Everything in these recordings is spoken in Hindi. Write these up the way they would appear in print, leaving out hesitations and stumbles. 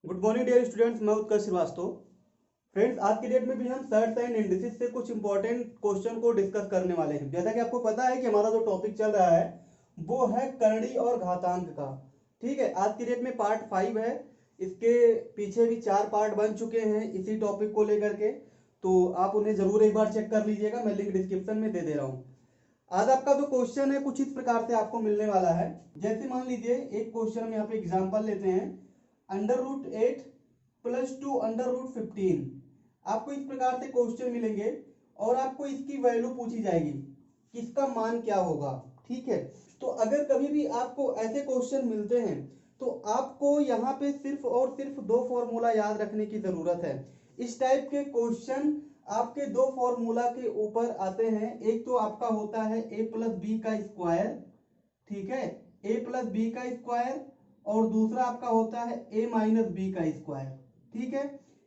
गुड मॉर्निंग डियर स्टूडेंट्स, मैं उत्कर्ष श्रीवास्तव। फ्रेंड्स, आज की डेट में भी हम सर्ट्स एंड इंडिसेस से कुछ इंपॉर्टेंट क्वेश्चन को डिस्कस करने वाले हैं। जैसा कि आपको पता है कि हमारा जो टॉपिक चल रहा है वो है करणी और घातांक का। ठीक है, आज की डेट में पार्ट 5 है। इसके पीछे भी 4 पार्ट बन चुके हैं इसी टॉपिक को लेकर के, तो आप उन्हें जरूर एक बार चेक कर लीजिएगा। मैं लिंक डिस्क्रिप्शन में दे दे रहा हूँ। आज आपका जो क्वेश्चन है कुछ इस प्रकार से आपको मिलने वाला है। जैसे मान लीजिए एक क्वेश्चन हम यहाँ पे एग्जांपल लेते हैं, √8 + 2 √15। आपको इस प्रकार से क्वेश्चन मिलेंगे और आपको इसकी वैल्यू पूछी जाएगी कि इसका मान क्या होगा। ठीक है, तो अगर कभी भी आपको ऐसे क्वेश्चन मिलते हैं तो आपको यहाँ पे सिर्फ और सिर्फ दो फॉर्मूला याद रखने की जरूरत है। इस टाइप के क्वेश्चन आपके दो फॉर्मूला के ऊपर आते हैं। एक तो आपका होता है a + b का स्क्वायर, ठीक है, a + b का स्क्वायर, और दूसरा आपका होता है a - b का स्क्वायर। ठीक है,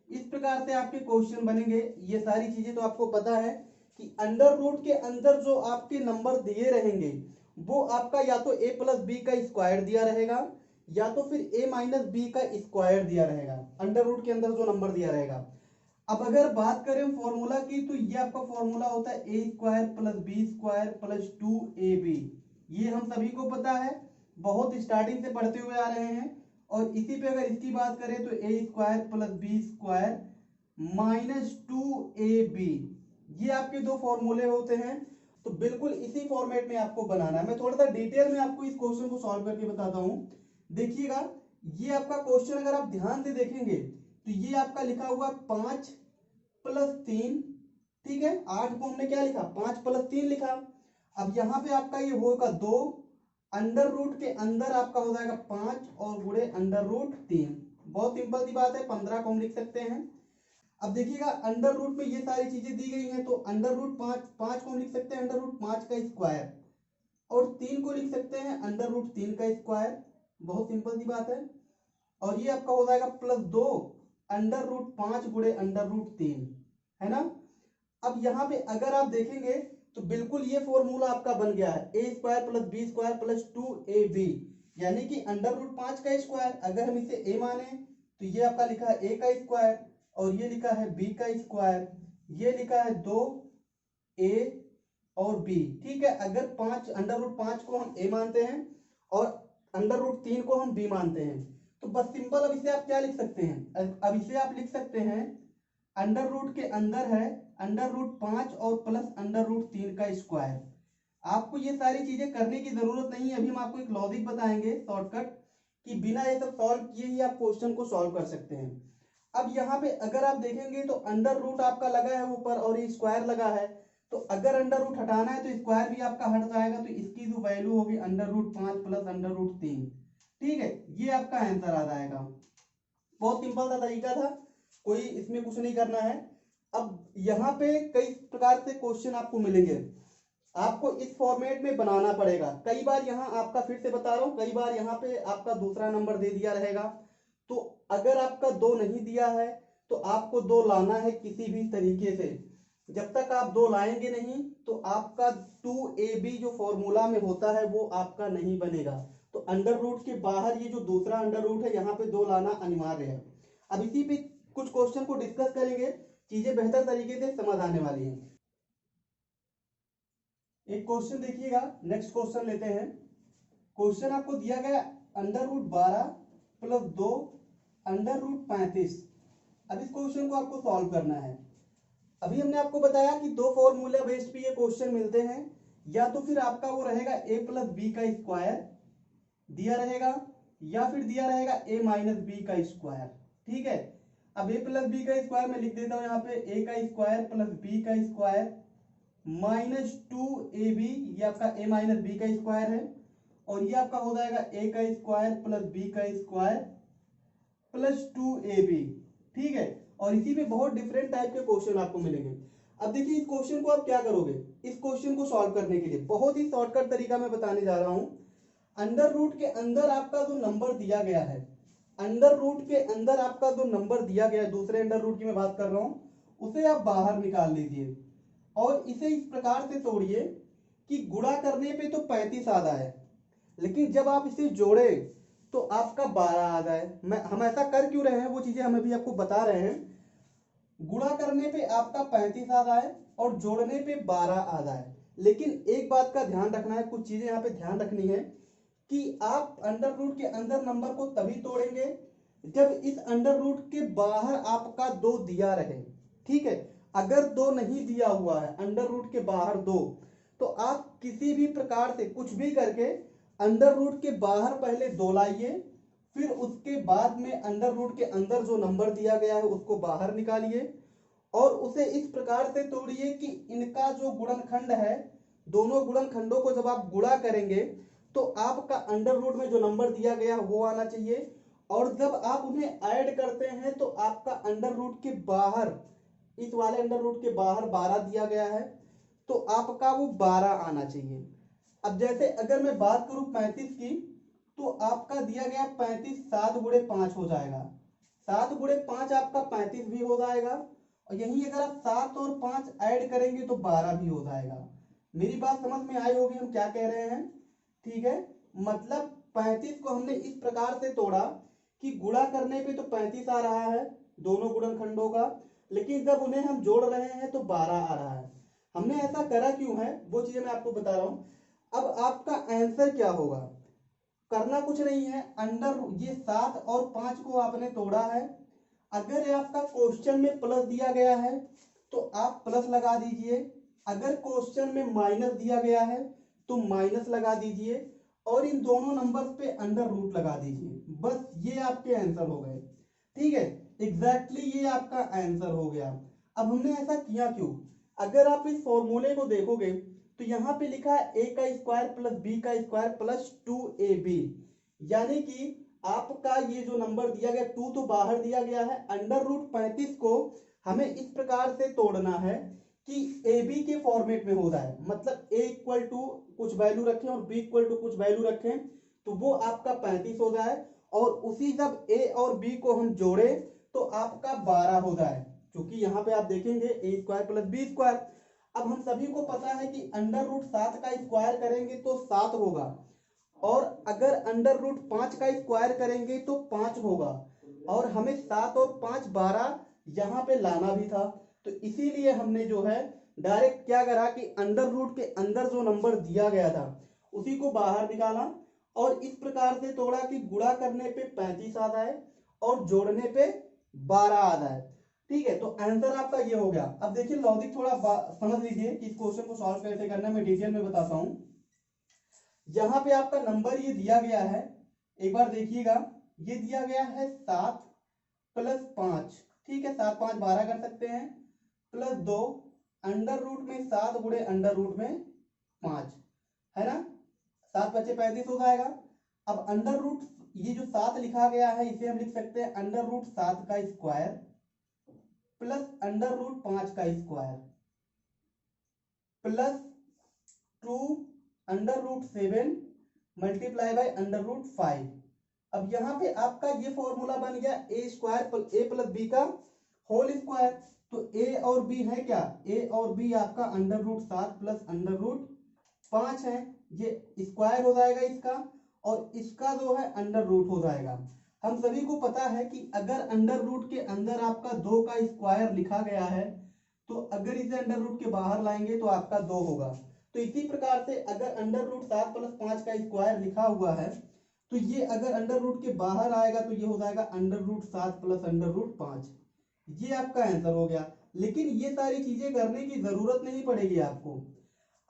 इस प्रकार से आपके क्वेश्चन बनेंगे। ये सारी चीजें तो आपको पता है कि अंडर रूट के अंदर जो आपके नंबर दिए रहेंगे वो आपका या तो a + b का स्क्वायर दिया रहेगा या तो फिर a - b का स्क्वायर दिया रहेगा। अंडर रूट के अंदर जो नंबर दिया रहेगा। अब अगर बात करें फॉर्मूला की तो ये आपका फॉर्मूला होता है a² + b² + 2ab। ये हम सभी को पता है, बहुत स्टार्टिंग से पढ़ते हुए आ रहे हैं। और इसी पे अगर इसकी बात करें तो a² + b² - 2ab, ये आपके दो फॉर्मूले होते हैं। तो बिल्कुल इसी फॉर्मेट में आपको बनाना है। मैं थोड़ा सा डिटेल में आपको इस क्वेश्चन को सॉल्व करके बताता हूं। देखिएगा, ये आपका क्वेश्चन अगर आप ध्यान से देखेंगे तो ये आपका लिखा हुआ 5 + 3, ठीक है। 8 को हमने क्या लिखा, 5 + 3 लिखा। अब यहाँ पे आपका ये होगा 2, अंडर रूट के अंदर आपका हो जाएगा 5 और गुणे √3। बहुत सिंपल सी बात है, 15 को हम लिख सकते हैं। अब देखिएगा, अंडर रूट में ये सारी चीजें दी गई हैं तो √5 को हम लिख सकते हैं √5 का स्क्वायर, और 3 को लिख सकते हैं √3 का स्क्वायर। बहुत सिंपल सी बात है। और ये आपका हो जाएगा +2 √5 गुणे √3, है ना। अब यहाँ पे अगर आप देखेंगे तो बिल्कुल ये फॉर्मूला आपका बन गया है a² + b² + 2ab, यानी कि √5 का स्क्वायर। अगर हम इसे a माने तो ये आपका लिखा है a का स्क्वायर, और ये लिखा है b का स्क्वायर, ये लिखा है 2a और b। ठीक है, अगर 5 को हम a मानते हैं और √3 को हम b मानते हैं तो बस सिंपल, अब इसे आप क्या लिख सकते हैं, अब इसे आप लिख सकते हैं अंडर रूट के अंदर है √5 और प्लस √3 का स्क्वायर। आपको ये सारी चीजें करने की जरूरत नहीं है। अभी हम आपको एक लॉजिक बताएंगे शॉर्टकट, कि बिना ये सब सॉल्व किए ही आप क्वेश्चन को सॉल्व कर सकते हैं। अब यहाँ पे अगर आप देखेंगे तो अंडर रूट आपका लगा है ऊपर और ये स्क्वायर लगा है, तो अगर अंडर रूट हटाना है तो स्क्वायर भी आपका हट जाएगा, तो इसकी जो वैल्यू होगी √5 प्लस √3। ठीक है, ये आपका आंसर आ जाएगा। बहुत सिंपल सा तरीका था, कोई इसमें कुछ नहीं करना है। अब यहाँ पे कई प्रकार से क्वेश्चन आपको मिलेंगे, आपको इस फॉर्मेट में बनाना पड़ेगा। कई बार यहाँ आपका, फिर से बता रहा हूँ, कई बार यहाँ पे आपका दूसरा नंबर दे दिया रहेगा, तो अगर आपका 2 नहीं दिया है तो आपको 2 लाना है किसी भी तरीके से। जब तक आप 2 लाएंगे नहीं तो आपका 2ab जो फॉर्मूला में होता है वो आपका नहीं बनेगा। तो अंडर रूट के बाहर ये जो दूसरा अंडर रूट है यहाँ पे 2 लाना अनिवार्य है। अब इसी पे कुछ क्वेश्चन को डिस्कस करेंगे, चीजें बेहतर तरीके से समझ आने वाली हैं। एक क्वेश्चन देखिएगा, नेक्स्ट क्वेश्चन लेते हैं। क्वेश्चन आपको दिया गया √12 + 2 √35। अब इस क्वेश्चन को आपको सॉल्व करना है। अभी हमने आपको बताया कि दो फॉर्मूला बेस्ड पे ये क्वेश्चन मिलते हैं, या तो फिर आपका वो रहेगा a + b का स्क्वायर दिया रहेगा, या फिर दिया रहेगा a - b का स्क्वायर। ठीक है, अब a + b का स्क्वायर मैं लिख देता हूं यहाँ पे, a का स्क्वायर + b का स्क्वायर -2ab, ये आपका a - b का स्क्वायर है, और ये आपका हो जाएगा a का स्क्वायर + b का स्क्वायर + 2ab। ठीक है, और इसी में बहुत डिफरेंट टाइप के क्वेश्चन आपको मिलेंगे। अब देखिए, इस क्वेश्चन को आप क्या करोगे, इस क्वेश्चन को सॉल्व करने के लिए बहुत ही शॉर्टकट तरीका मैं बताने जा रहा हूं। अंडर रूट के अंदर आपका जो नंबर दिया गया है, अंडर रूट के अंदर आपका जो नंबर दिया गया है, दूसरे अंडर रूट की मैं बात कर रहा हूं, उसे आप बाहर निकाल लीजिए और इसे इस प्रकार से तोड़िए कि गुणा करने पे तो 35 आ रहा है, लेकिन जब आप इसे जोड़े तो आपका 12 आ जाए। हम ऐसा कर क्यों रहे हैं वो चीजें हम अभी आपको बता रहे हैं। गुणा करने पे आपका 35 आ रहा है और जोड़ने पे 12 आ रहा है। लेकिन एक बात का ध्यान रखना है, कुछ चीजें यहाँ पे ध्यान रखनी है कि आप अंडर रूट के अंदर नंबर को तभी तोड़ेंगे जब इस अंडर रूट के बाहर आपका 2 दिया रहे। ठीक है, अगर 2 नहीं दिया हुआ है अंडर रूट के बाहर 2, तो आप किसी भी प्रकार से कुछ भी करके अंडर रूट के बाहर पहले 2 लाइए, फिर उसके बाद में अंडर रूट के अंदर जो नंबर दिया गया है उसको बाहर निकालिए और उसे इस प्रकार से तोड़िए कि इनका जो गुणनखंड है, दोनों गुणनखंडों को जब आप गुणा करेंगे तो आपका अंडर रूट में जो नंबर दिया गया है वो आना चाहिए। और जब आप उन्हें ऐड करते हैं तो आपका अंडर रूट के बाहर, इस वाले अंडर रूट के बाहर 12 दिया गया है तो आपका वो 12 आना चाहिए। अब जैसे अगर मैं बात करूं 35 की, तो आपका दिया गया 35 7 गुणे 5 हो जाएगा। 7 गुणे 5 आपका 35 भी हो जाएगा और यही अगर आप 7 और 5 ऐड करेंगे तो 12 भी हो जाएगा। मेरी बात समझ में आई होगी हम क्या कह रहे हैं? ठीक है, मतलब 35 को हमने इस प्रकार से तोड़ा कि गुणा करने पे तो 35 आ रहा है दोनों गुणनखंडों का, लेकिन जब उन्हें हम जोड़ रहे हैं तो 12 आ रहा है। हमने ऐसा करा क्यों है वो चीजें मैं आपको बता रहा हूं। अब आपका आंसर क्या होगा, करना कुछ नहीं है, अंडर ये 7 और 5 को आपने तोड़ा है। अगर आपका क्वेश्चन में प्लस दिया गया है तो आप प्लस लगा दीजिए, अगर क्वेश्चन में माइनस दिया गया है तो माइनस लगा दीजिए और इन दोनों नंबर्स पे अंडर रूट लगा दीजिए। बस ये आपके आंसर हो गए। ठीक है, एग्जैक्टली ये आपका आंसर हो गया। अब हमने ऐसा किया क्यों? अगर आप इस फॉर्मूले को देखोगे तो यहाँ पे लिखा है a का स्क्वायर प्लस b का स्क्वायर प्लस 2ab, यानी कि आपका ये जो नंबर दिया गया 2 तो बाहर दिया गया है, अंडर रूट 35 को हमें इस प्रकार से तोड़ना है कि ab के फॉर्मेट में हो रहा है, मतलब a इक्वल टू कुछ वैल्यू रखें और b इक्वल टू कुछ वैल्यू रखें तो वो आपका 35 हो जाए और उसी जब a और b को हम जोड़े तो आपका 12 हो जाए, क्योंकि यहाँ पे आप देखेंगे a square plus b square. अब हम सभी को पता है कि अंडर रूट 7 का स्क्वायर करेंगे तो 7 होगा और अगर अंडर रूट 5 का स्क्वायर करेंगे तो 5 होगा और हमें 7 और 5 12 यहाँ पे लाना भी था। तो इसीलिए हमने जो है डायरेक्ट क्या करा कि अंडर रूट के अंदर जो नंबर दिया गया था उसी को बाहर निकाला और इस प्रकार से तोड़ा कि गुणा करने पे 35 आ जाए और जोड़ने पे 12 आ जाए। ठीक है, तो आंसर आपका ये हो गया। अब देखिए लॉजिक थोड़ा समझ लीजिए कि इस क्वेश्चन को सॉल्व कैसे करना है, मैं डिटेल में बताता हूं। यहां पे आपका नंबर ये दिया गया है, एक बार देखिएगा, ये दिया गया है 7 प्लस 5। ठीक है, 7 5 12 कर सकते हैं, प्लस 2 अंडर रूट में 7 गुणे अंडर रूट में 5, है ना, 7 5 35 हो जाएगा। अब अंडर रूट ये जो 7 लिखा गया है इसे हम लिख सकते हैं अंडर रूट 7 का स्क्वायर प्लस अंडर रूट 5 का square plus 2 under root 7 multiply by under root 5। अब यहाँ पे आपका ये फॉर्मूला बन गया a square a plus b का होल स्क्वायर। तो ए और बी है क्या, ए और बी आपका under root 7 plus under root 5 है, ये स्क्वायर हो जाएगा इसका और इसका जो है अंडर रूट हो जाएगा। हम सभी को पता है कि अगर अंडर रूट के अंदर आपका 2 का स्क्वायर लिखा गया है तो अगर इसे अंडर रूट के बाहर लाएंगे तो आपका 2 होगा। तो इसी प्रकार से अगर अंडर रूट 7 प्लस 5 का स्क्वायर लिखा हुआ है तो ये अगर अंडर रूट के बाहर आएगा तो ये हो जाएगा under root 7 plus under root 5। ये आपका आंसर हो गया। लेकिन ये सारी चीजें करने की जरूरत नहीं पड़ेगी आपको।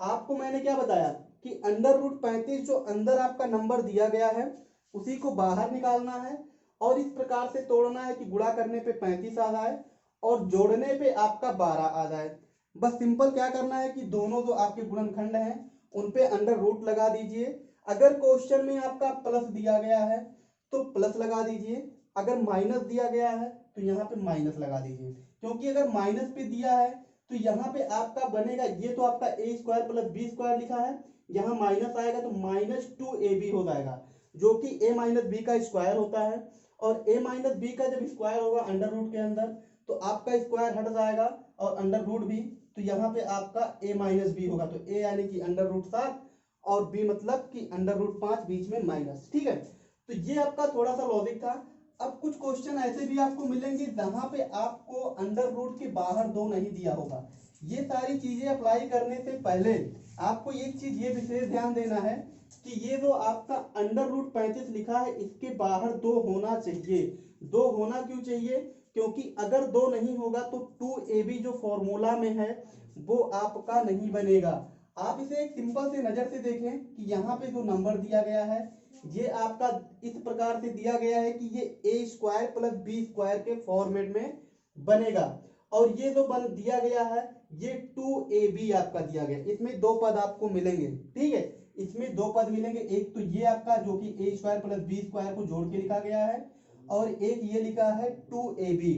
आपको मैंने क्या बताया कि अंडर रूट 35 जो अंदर आपका नंबर दिया गया है उसी को बाहर निकालना है और इस प्रकार से तोड़ना है कि गुणा करने पे 35 आ जाए और जोड़ने पे आपका 12 आ जाए। बस सिंपल क्या करना है कि दोनों जो आपके गुणनखंड हैं उन पे अंडर रूट लगा दीजिए। अगर क्वेश्चन में आपका प्लस दिया गया है तो प्लस लगा दीजिए, अगर माइनस दिया गया है तो यहाँ पे माइनस लगा दीजिए, क्योंकि अगर माइनस पे दिया है तो यहाँ पे आपका बनेगा, ये तो आपका ए स्क्वायर प्लस बी स्क्वायर लिखा है, यहाँ माइनस आएगा तो माइनस 2ab हो जाएगा जो कि a माइनस बी का स्क्वायर होता है और a माइनस बी का जब स्क्वायर होगा अंडर रूट के अंदर तो आपका स्क्वायर हट जाएगा और अंडर रूट भी, तो यहाँ पे आपका a माइनस बी होगा। तो a यानी कि अंडर रूट 7 और b मतलब कि अंडर रूट 5 बीच में माइनस। ठीक है, तो ये आपका थोड़ा सा लॉजिक था। अब कुछ क्वेश्चन ऐसे भी आपको मिलेंगे जहां पे आपको अंडर रूट के बाहर 2 नहीं दिया होगा। ये सारी चीजें अप्लाई करने से पहले आपको एक चीज ये विशेष ध्यान देना है कि ये जो आपका अंडर रूट 35 लिखा है इसके बाहर 2 होना चाहिए। 2 होना क्यों चाहिए? क्योंकि अगर 2 नहीं होगा तो 2ab जो फॉर्मूला में है वो आपका नहीं बनेगा। आप इसे एक सिंपल से नजर से देखें कि यहाँ पे जो नंबर दिया गया है ये आपका इस प्रकार से दिया गया है कि ये a square plus b square के फॉर्मेट में बनेगा, और ये जो बन दिया गया है ये 2ab आपका दिया गया। इसमें 2 पद आपको मिलेंगे, ठीक है, इसमें 2 पद मिलेंगे। एक तो ये आपका जो कि a square plus b square को जोड़ के लिखा गया है, और एक ये लिखा है 2ab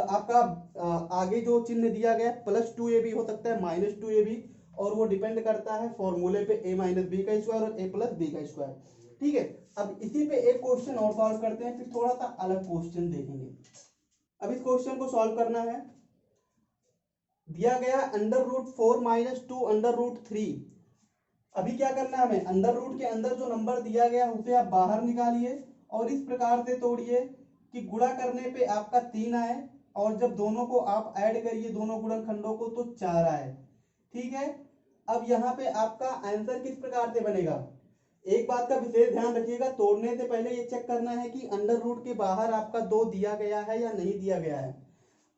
आपका आगे जो चिन्ह दिया गया प्लस 2ab हो सकता है माइनस 2ab, और वो डिपेंड करता है फॉर्मूले पे a माइनस बी का स्क्वायर और a प्लस बी का स्क्वायर, ठीक है। अब इसी पे एक क्वेश्चन और सॉल्व करते हैं, फिर थोड़ा सा अलग क्वेश्चन देखेंगे। अब इस क्वेश्चन को सॉल्व करना है। दिया गया under root 4 minus 2 under root 3। अभी क्या करना है हमें, अंडर रूट के अंदर जो नंबर दिया गया उसे आप बाहर निकालिए और इस प्रकार से तोड़िए कि गुणा करने पे आपका 3 आए, और जब दोनों को आप ऐड करिए दोनों गुणनखंडों को तो 4 आए, ठीक है। अब यहाँ पे आपका आंसर किस प्रकार से बनेगा, एक बात का विशेष ध्यान रखिएगा, तोड़ने से पहले ये चेक करना है कि अंडर रूट के बाहर आपका 2 दिया गया है या नहीं दिया गया है।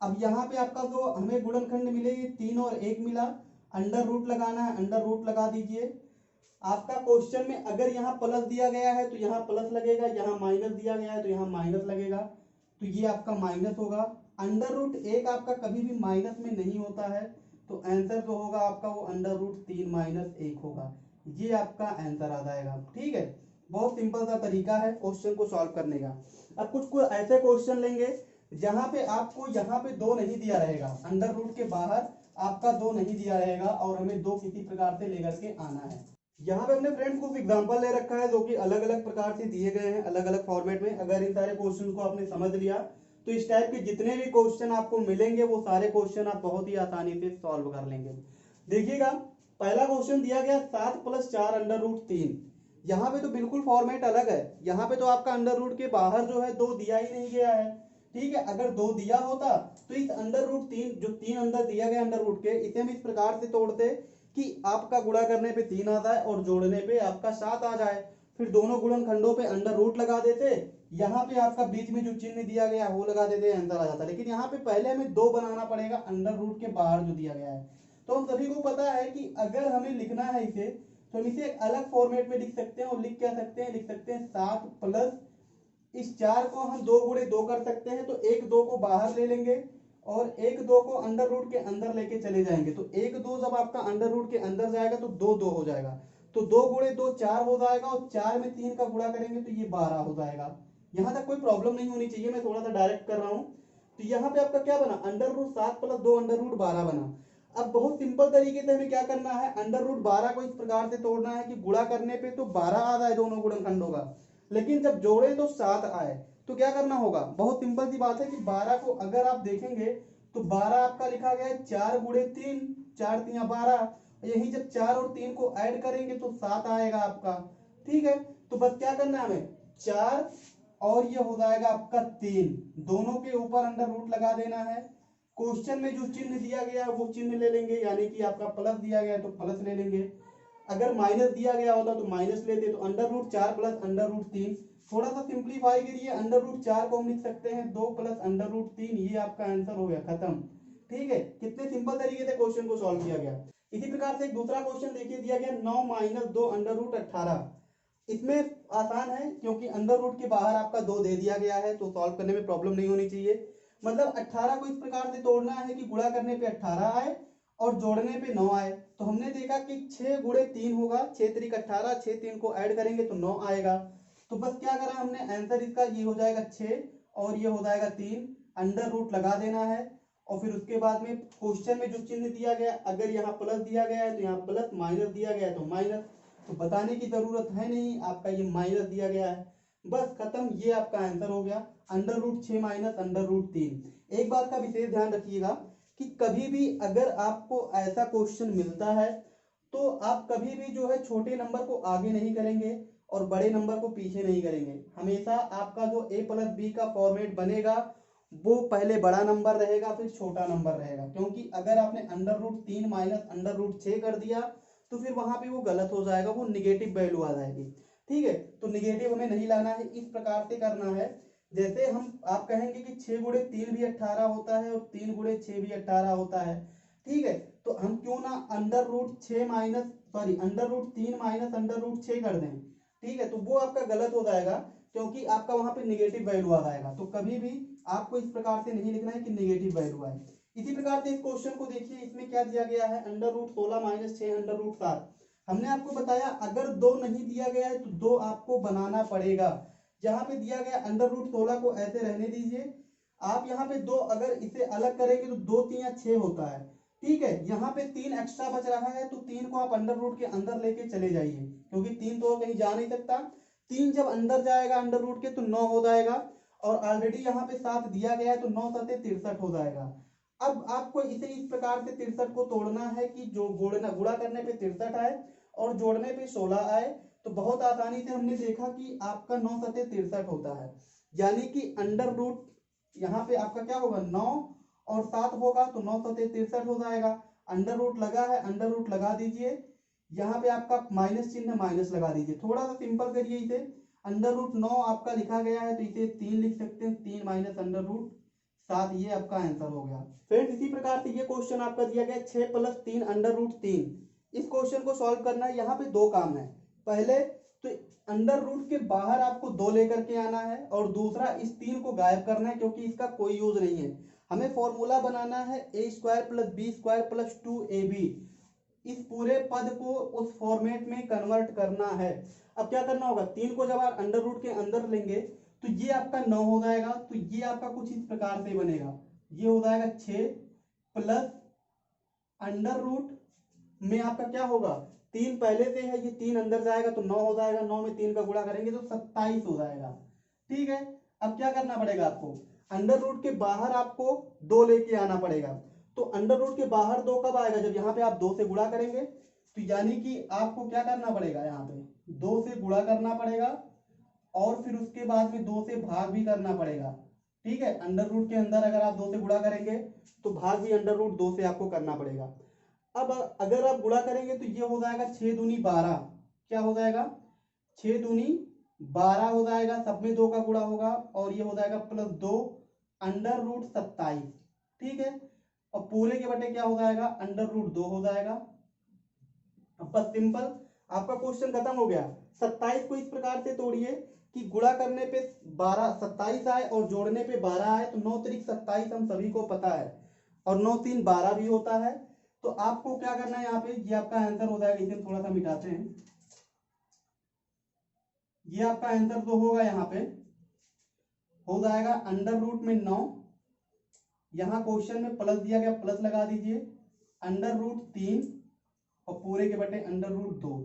अब यहाँ पे आपका जो हमें गुणनखंड मिले ये 3 और 1 मिला, अंडर रूट लगाना है, अंडर रूट लगा दीजिए। आपका क्वेश्चन में अगर यहाँ प्लस दिया गया है तो यहाँ प्लस लगेगा, यहाँ माइनस दिया गया है तो यहाँ माइनस लगेगा, तो ये आपका माइनस होगा। अंडर रूट 1 आपका कभी भी माइनस में नहीं होता है, तो आंसर जो होगा आपका वो अंडर रूट 3 माइनस 1 होगा। ये आपका आंसर आ जाएगा, ठीक है। बहुत सिंपल सा तरीका है क्वेश्चन को सॉल्व करने का। अब कुछ ऐसे क्वेश्चन लेंगे जहां पे आपको यहाँ पे 2 नहीं दिया रहेगा, अंडर रूट के बाहर आपका 2 नहीं दिया रहेगा, और हमें 2 किसी प्रकार से लेकर के आना है। यहाँ पे हमने फ्रेंड्स कुछ एग्जांपल ले रखा है जो कि अलग अलग प्रकार से दिए गए हैं, अलग अलग फॉर्मेट में। अगर इन सारे क्वेश्चन को आपने समझ लिया तो इस टाइप के जितने भी क्वेश्चन आपको मिलेंगे वो सारे क्वेश्चन आप बहुत ही आसानी से सॉल्व कर लेंगे। देखिएगा, पहला क्वेश्चन दिया गया 7 + 4 अंडर रूट 3। यहाँ पे तो बिल्कुल फॉर्मेट अलग है, यहाँ पे तो आपका अंडर रूट के बाहर जो है 2 दिया ही नहीं गया है, ठीक है। अगर 2 दिया होता तो इस अंडर रूट 3 जो 3 अंदर दिया गया अंडर रूट के, इसे हम इस प्रकार से तोड़ते कि आपका गुणा करने पे 3 आ जाए और जोड़ने पे आपका 7 आ जाए, फिर दोनों गुणनखंडों पे अंडर रूट लगा देते, यहाँ पे आपका बीच में जो चिन्ह दिया गया वो लगा देते, आंसर आ जाता। लेकिन यहाँ पे पहले हमें 2 बनाना पड़ेगा अंडर रूट के बाहर जो दिया गया है। तो हम सभी को पता है कि अगर हमें लिखना है इसे तो हम इसे एक अलग फॉर्मेट में लिख सकते हैं, और लिख क्या सकते हैं, लिख सकते हैं 7 प्लस इस 4 को हम 2 गुणे 2 कर सकते हैं, तो 1 2 को बाहर ले लेंगे और 1 2 को अंडर रूट के अंदर लेके चले जाएंगे। तो 1 2 जब आपका अंडर रूट के अंदर जाएगा तो 2 2 हो जाएगा, तो 2 गुणे 2 4 हो जाएगा, और 4 में 3 का गुणा करेंगे तो ये 12 हो जाएगा। यहाँ तक कोई प्रॉब्लम नहीं होनी चाहिए, मैं थोड़ा सा डायरेक्ट कर रहा हूँ। तो यहाँ पे आपका क्या बना, अंडर रूट 7 + 2 अंडर रूट 12 बना। अब बहुत सिंपल तरीके से हमें क्या करना है, अंडर रूट 12 को इस प्रकार से तोड़ना है कि गुणा करने पे तो 12 आ जाए दोनों गुणनखंडों का, लेकिन जब जोड़े तो 7 आए। तो क्या करना होगा, बहुत सिंपल सी बात है कि 12 को अगर आप देखेंगे तो 12 आपका लिखा गया है 4 गुणे 3, 4 3 12, यही जब 4 और 3 को ऐड करेंगे तो 7 आएगा आपका, ठीक है। तो बस क्या करना है हमें, 4 और ये हो जाएगा आपका 3, दोनों के ऊपर अंडर रूट लगा देना है। क्वेश्चन में जो चिन्ह दिया गया है वो चिन्ह ले लेंगे, यानी कि आपका प्लस दिया गया है तो प्लस ले लेंगे, अगर माइनस दिया गया होता तो माइनस लेते, तो under root 4 plus under root 3। थोड़ा सा सिंप्लीफाई करिए, अंडर रूट 4 को हम लिख सकते हैं 2 प्लस अंडर रूट 3, ये आपका आंसर हो गया, खत्म, ठीक है। कितने सिंपल तरीके से क्वेश्चन को सॉल्व किया गया। इसी प्रकार से एक दूसरा क्वेश्चन देखिए, दिया गया 9 - 2 अंडर रूट 18। इसमें आसान है क्योंकि अंडर रूट के बाहर आपका 2 दे दिया गया है, तो सॉल्व करने में प्रॉब्लम नहीं होनी चाहिए। मतलब 18 को इस प्रकार से तोड़ना है कि गुणा करने पे 18 आए और जोड़ने पे 9 आए। तो हमने देखा कि 6 गुणे 3 होगा, 6 3 18, 6 3 को ऐड करेंगे तो 9 आएगा। तो बस क्या करा हमने, आंसर इसका ये हो जाएगा 6 और ये हो जाएगा 3, अंडर रूट लगा देना है। और फिर उसके बाद में क्वेश्चन में जो चिन्ह दिया गया, अगर यहाँ प्लस दिया गया है तो यहाँ प्लस, माइनस दिया गया है तो माइनस, तो बताने की जरूरत है नहीं, आपका ये माइनस दिया गया है, बस खत्म, ये आपका आंसर हो गया, under root 6 minus under root 3। एक बात का विशेष ध्यान रखिएगा कि कभी भी अगर आपको ऐसा क्वेश्चन मिलता है तो आप कभी भी जो है छोटे नंबर को आगे नहीं करेंगे और बड़े नंबर को पीछे नहीं करेंगे। हमेशा आपका जो a प्लस बी का फॉर्मेट बनेगा वो पहले बड़ा नंबर रहेगा फिर छोटा नंबर रहेगा, क्योंकि अगर आपने √3 माइनस √6 कर दिया तो फिर वहां पे वो गलत हो जाएगा, वो निगेटिव वैल्यू आ जाएगी। ठीक है, तो निगेटिव हमें नहीं लाना है, इस प्रकार से करना है। जैसे आप कहेंगे कि 6 गुणे 3 भी 18 होता है और 3 गुणे 6 भी 18 होता है। ठीक है, तो हम क्यों ना √3 माइनस √6 कर दें। ठीक है, तो वो आपका गलत हो जाएगा क्योंकि आपका वहां पे निगेटिव वैल्यू आ जाएगा। तो कभी भी आपको इस प्रकार से नहीं लिखना है कि निगेटिव वैल्यू आए। इसी प्रकार से इस क्वेश्चन को देखिए, इसमें क्या दिया गया है, √16 माइनस 6 √7। हमने आपको बताया अगर 2 नहीं दिया गया है तो 2 आपको बनाना पड़ेगा। जहां पे दिया गया √16 को ऐसे रहने दीजिए, आप यहाँ पे 2 अगर इसे अलग करेंगे तो 2 3 या 6 होता है। ठीक है, यहाँ पे 3 एक्स्ट्रा बच रहा है तो 3 को आप अंडर रूट के अंदर लेके चले जाइए, क्योंकि 3 तो कहीं जा नहीं सकता। 3 जब अंदर जाएगा अंडर रूट के तो 9 हो जाएगा, और ऑलरेडी यहाँ पे 7 दिया गया है तो 9 7 63 हो जाएगा। अब आपको इसे इस प्रकार से 63 को तोड़ना है कि जो गुणा करने पे 63 आए और जोड़ने पे 16 आए। तो बहुत आसानी से हमने देखा कि आपका 9 7 63 होता है, यानी कि अंडर रूट यहाँ पे आपका क्या होगा, 9 और 7 होगा तो 9 7 63 हो जाएगा। अंडर रूट लगा है, अंडर रूट लगा दीजिए, यहाँ पे आपका माइनस चिन्ह माइनस लगा दीजिए। थोड़ा सा सिंपल करिए इसे, √9 आपका लिखा गया है तो इसे 3 लिख सकते हैं, 3 माइनस √7, ये आपका आंसर हो गया। फ्रेंड्स इसी प्रकार से ये क्वेश्चन आपका दिया गया 6 + 3 √3। इस क्वेश्चन को सॉल्व करना है। यहाँ पे 2 काम है, पहले तो अंडर रूट के बाहर आपको 2 लेकर के आना है और दूसरा इस 3 को गायब करना है, क्योंकि इसका कोई यूज नहीं है। हमें फॉर्मूला बनाना है a² + b² + 2ab। इस पूरे पद को उस फॉर्मेट में कन्वर्ट करना है। अब क्या करना होगा, 3 को जब आप अंडर रूट के अंदर लेंगे तो ये आपका 9 हो जाएगा, तो ये आपका कुछ इस प्रकार से बनेगा, ये हो जाएगा 6 प्लस अंडर रूट में आपका क्या होगा, 3 पहले से है, ये 3 अंदर जाएगा तो 9 हो जाएगा, 9 में 3 का गुणा करेंगे तो 27 हो जाएगा। ठीक है, अब क्या करना पड़ेगा आपको, अंडर रूट के बाहर आपको 2 लेके आना पड़ेगा। तो अंडर रूट के बाहर 2 कब आएगा, जब यहाँ पे आप 2 से गुणा करेंगे। तो यानी कि आपको क्या करना पड़ेगा, यहाँ पे 2 से गुणा करना पड़ेगा और फिर उसके बाद में 2 से भाग भी करना पड़ेगा। ठीक है, अंडर रूट के अंदर अगर आप 2 से गुणा करेंगे तो भाग भी अंडर रूट 2 से आपको करना पड़ेगा। अब अगर आप गुणा करेंगे तो ये हो जाएगा 6 दूनी 12, क्या हो जाएगा, 6 दूनी 12 हो जाएगा, सब में 2 का गुणा होगा और ये हो जाएगा +2 अंडर रूट 27। ठीक है, और पूरे के बटे क्या हो जाएगा, अंडर रूट 2 हो जाएगा। अब बस सिंपल आपका क्वेश्चन खत्म हो गया। 27 को इस प्रकार से तोड़िए कि गुणा करने पे 27 आए और जोड़ने पे 12 आए, तो 9 3 27 हम सभी को पता है, और 9 3 12 भी होता है। तो आपको क्या करना है, यहाँ पे ये आपका आंसर हो जाएगा। इसे थोड़ा सा मिटाते हैं, ये आपका आंसर जो होगा यहाँ पे हो जाएगा अंडर रूट में 9, यहाँ क्वेश्चन में प्लस दिया गया, प्लस लगा दीजिए, अंडर रूट 3 और पूरे के बटे अंडर रूट 2।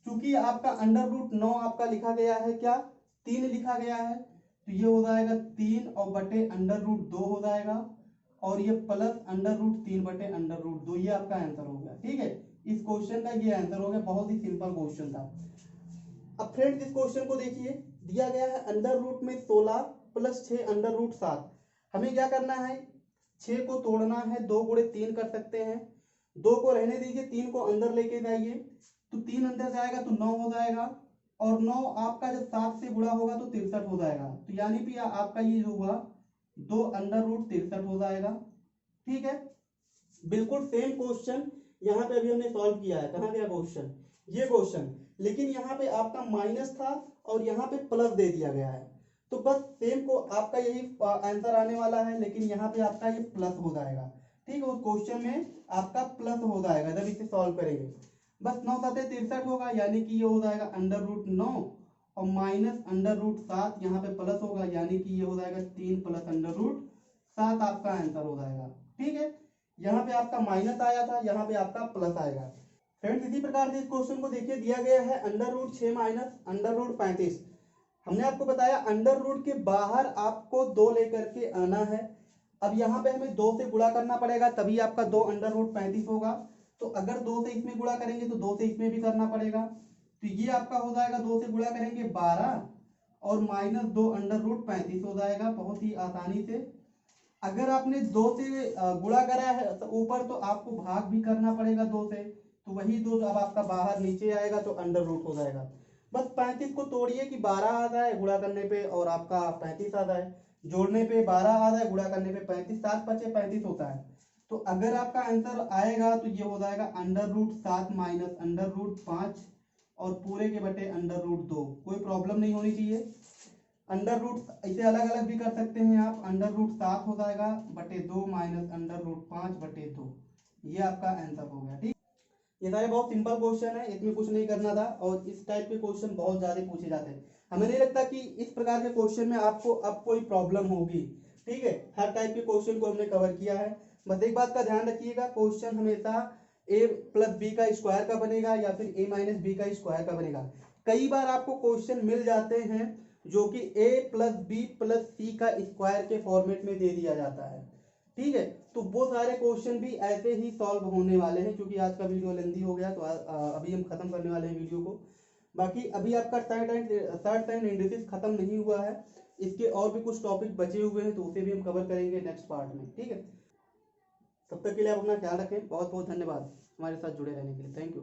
क्योंकि आपका अंडर रूट 9 आपका लिखा गया है, क्या 3 लिखा गया है, तो ये हो जाएगा 3 और बटे अंडर रूट 2 हो जाएगा, और ये प्लस अंडर रूट 3 बटे अंडर रूट 2, ये आपका आंसर हो गया। ठीक है, इस क्वेश्चन का ये आंसर हो गया, बहुत ही सिंपल क्वेश्चन था। अब फ्रेंड्स इस क्वेश्चन को देखिए, दिया गया है अंडर रूट में 16 + 6 अंडर रूट 7। हमें क्या करना है, 6 को तोड़ना है, 2 गुणे 3 कर सकते हैं, 2 को रहने दीजिए, 3 को अंदर लेके जाइए, तो 3 अंदर जाएगा तो 9 हो जाएगा, और 9 आपका जब 7 से गुणा होगा तो 63 हो जाएगा। तो यानी कि आपका ये जो हुआ 2 अंडर रूट 63 हो जाएगा। ठीक है, बिल्कुल सेम क्वेश्चन यहाँ पे अभी हमने सॉल्व किया है। कहाँ गया क्वेश्चन, ये क्वेश्चन, लेकिन यहाँ पे आपका माइनस था और यहाँ पे प्लस दे दिया गया है। तो बस सेम को आपका यही आंसर आने वाला है, लेकिन यहाँ पे आपका ये प्लस हो जाएगा। ठीक है, उस क्वेश्चन में आपका प्लस हो जाएगा जब इसे सॉल्व करेंगे। बस 9 7 63 होगा, यानी कि ये हो जाएगा अंडर रूट 9 और माइनस अंडर रूट 7, यहाँ पे प्लस होगा, यानी कि ये हो जाएगा 3 प्लस अंडर रूट 7, आपका आंसर हो जाएगा। ठीक है, यहाँ पे आपका माइनस आया था, यहाँ पे आपका प्लस आएगा। फ्रेंड्स इसी प्रकार से इस क्वेश्चन को देखिए, दिया गया है under root 6 minus under root 35। हमने आपको बताया अंडर रूट के बाहर आपको 2 लेकर के आना है। अब यहाँ पे हमें 2 से गुणा करना पड़ेगा, तभी आपका 2 अंडर रूट 35 होगा। तो अगर 2 से इसमें गुणा करेंगे तो 2 से इसमें भी करना पड़ेगा। तो ये आपका हो जाएगा 2 से गुणा करेंगे 12 और -2 अंडर रूट 35 हो जाएगा बहुत ही आसानी से। अगर आपने 2 से गुणा करा है तो ऊपर, तो आपको भाग भी करना पड़ेगा 2 से, तो वही 2 अब आपका बाहर नीचे आएगा तो अंडर रूट हो जाएगा। बस 35 को तोड़िए कि 12 आता है गुणा करने पे और आपका 35 आता है, जोड़ने पे 12 आता है, गुणा करने पे 35, 7 5 35 होता है। तो अगर आपका आंसर आएगा तो ये हो जाएगा under root 7 minus under root 5 और पूरे के बटे अंडर रूट 2। कोई प्रॉब्लम नहीं होनी चाहिए। अंडर रूट इसे अलग अलग भी कर सकते हैं आप, अंडर रूट 7 हो जाएगा बटे 2 माइनस अंडर रूट 5 बटे 2। ये आपका आंसर हो गया। ठीक, ये सारे बहुत सिंपल क्वेश्चन है, इसमें कुछ नहीं करना था और इस टाइप के क्वेश्चन बहुत ज्यादा पूछे जाते हैं। हमें नहीं लगता कि इस प्रकार के क्वेश्चन में आपको अब कोई प्रॉब्लम होगी। ठीक है, हर टाइप के क्वेश्चन को हमने कवर किया है। बस एक बात का ध्यान रखिएगा, क्वेश्चन हमेशा a प्लस बी का स्क्वायर का बनेगा या फिर a माइनस बी का स्क्वायर का बनेगा। कई बार आपको क्वेश्चन मिल जाते हैं जो कि a प्लस बी प्लस सी का स्क्वायर के फॉर्मेट में दे दिया जाता है। ठीक है, तो वो सारे क्वेश्चन भी ऐसे ही सॉल्व होने वाले हैं। क्योंकि आज का वीडियो लेंदी हो गया तो अभी हम खत्म करने वाले हैं वीडियो को। बाकी अभी आपका थर्ड टाइम इंडिसेस खत्म नहीं हुआ है, इसके और भी कुछ टॉपिक बचे हुए हैं तो उसे भी हम कवर करेंगे नेक्स्ट पार्ट में। ठीक है, तब तक के लिए आप अपना ख्याल रखें। बहुत बहुत धन्यवाद हमारे साथ जुड़े रहने के लिए। Thank you.